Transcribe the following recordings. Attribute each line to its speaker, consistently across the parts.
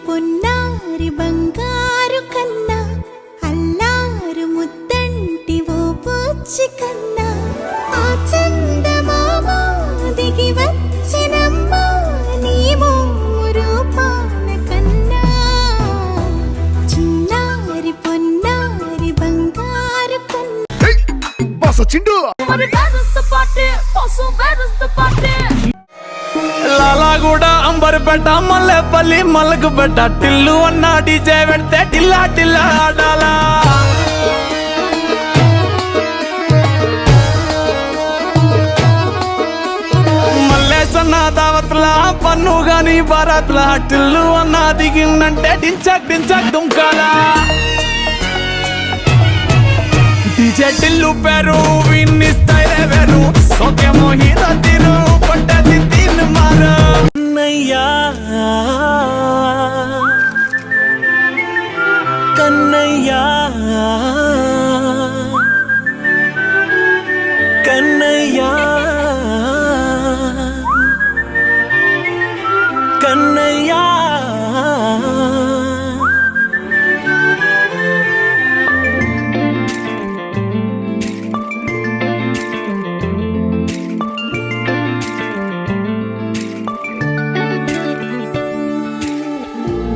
Speaker 1: పొన్నారి బంగారు కన్నా అల్లారు ముద్దంటి ఓ పూచి కన్నా ఆ చందమామ దిగి వచ్చినమ్మా నీ రూపాన కన్నా చిన్నారి పొన్నారి బంగారు కన్నా
Speaker 2: లాలాగూడ అంబర్పేట మల్లెపల్లి మల్లకుపేట టిల్లు అన్న డీజే పెడితే టిల్లా టిల్లా ఆడాలా మల్లేసన్న దావత్ల పన్ను గాని భారత్ల టిల్లు అన్న దిగిందంటే డించక్ డించక్ దుంకాలా డీజే టిల్లు పేరు విన్ని స్టైల్ వేరు సోకేమో హీరో తీరు పట్టది తీన్ మారు కన్నయ్యా కన్నయ్యా కన్నయ్యా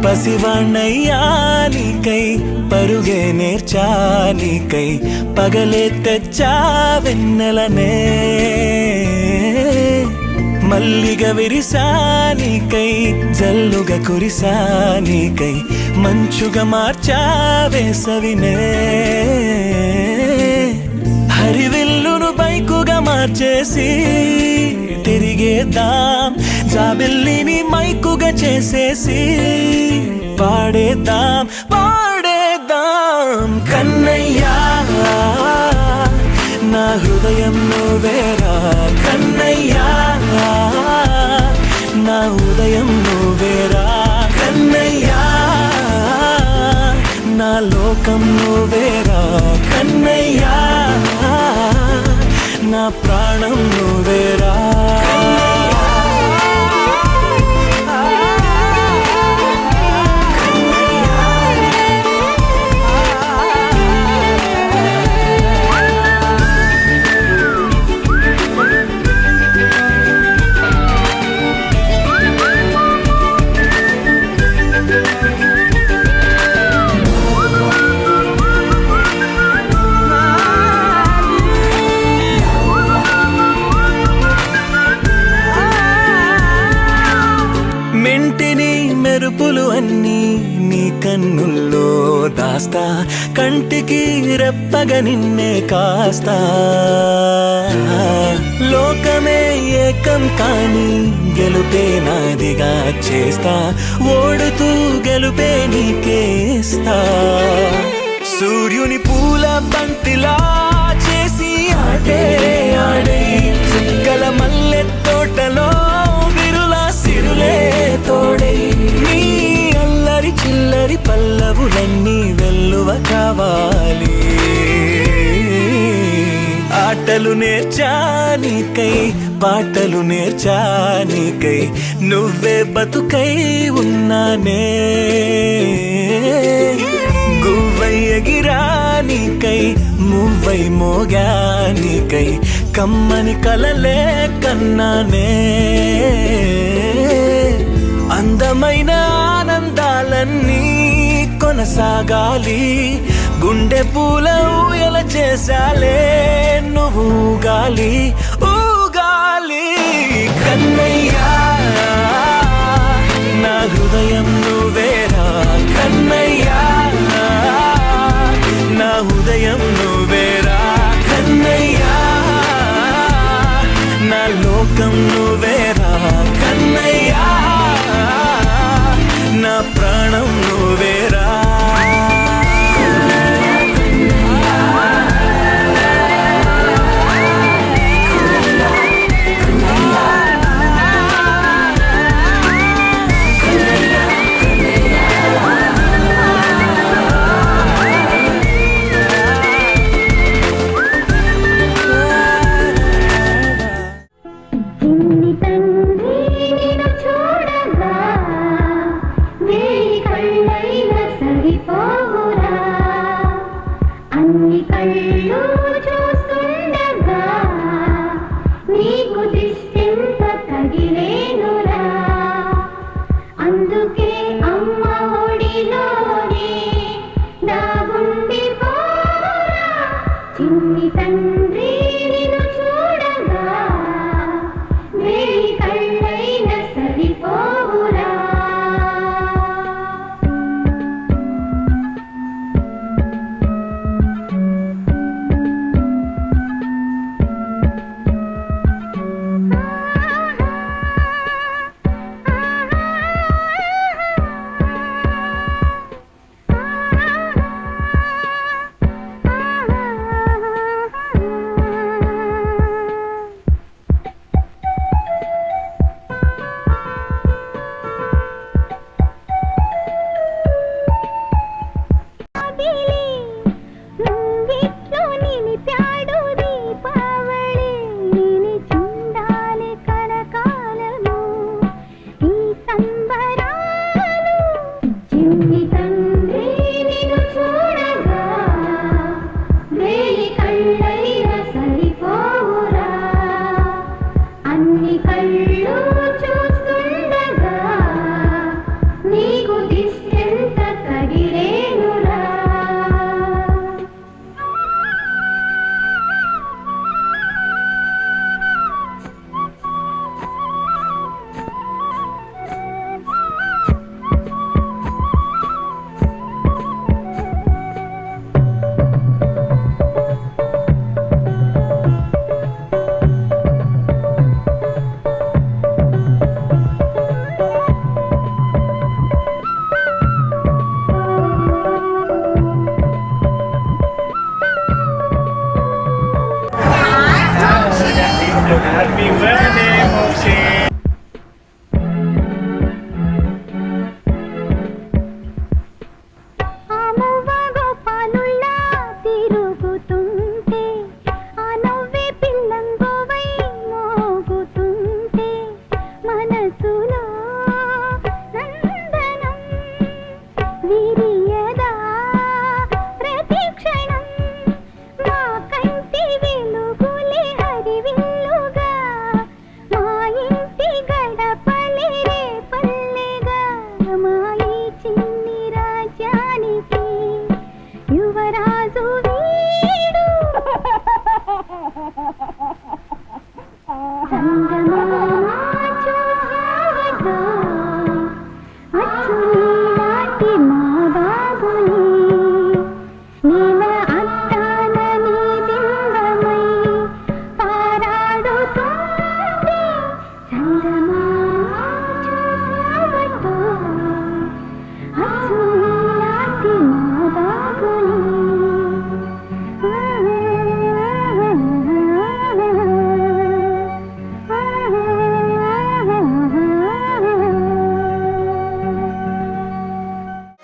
Speaker 2: పసివాణ్ణయ్యా నీకై పరుగే నేర్చానికై పగలే తెచ్చా వెన్నెలనే మల్లిగ విరిసానికై జల్లుగా కురిసానికై మంచుగా మార్చా వేసవినే హరివిల్లును బైకుగా మార్చేసి తిరిగేద్దాం జాబిల్లిని మైకుగా చేసేసి పాడేద్దాం పాడేద్దాం కన్నయ్యా నా హృదయం నువ్వేరా కన్నయ్యా నా ఉదయం నువ్వేరా కన్నయ్యా నా లోకం నువ్వేరా కన్నయ్యా నా ప్రాణం నువ్వేరా మెంటిని మెరుపులు అన్నీ నీ కన్నుల్లో దాస్తా కంటికి రెప్పగా నిన్నే కాస్తా లోకమే ఏకం కాని గెలుపే నాదిగా చేస్తా ఓడుతూ గెలుపే నీకేస్తా సూర్యుని పూల బంతిలా చేసి ఆడే ఆడే చుక్కల మల్లె తోటలో సిరులే తోడై నీ అల్లరి చిల్లరి పల్లవులన్నీ వెల్లువ కావాలి ఆటలు నేర్చానికై పాటలు నేర్చానికై నువ్వే బతుకై ఉన్నానే గువ్వై ఎగిరానికై మువ్వై మోగానికై కమ్మని కలలే కన్నానే అందమైన ఆనందాలన్నీ కొనసాగాలి గుండె పూల ఊయల చేశాలే నువ్వు ఊగాలి ఊగాలి కన్నయ్యా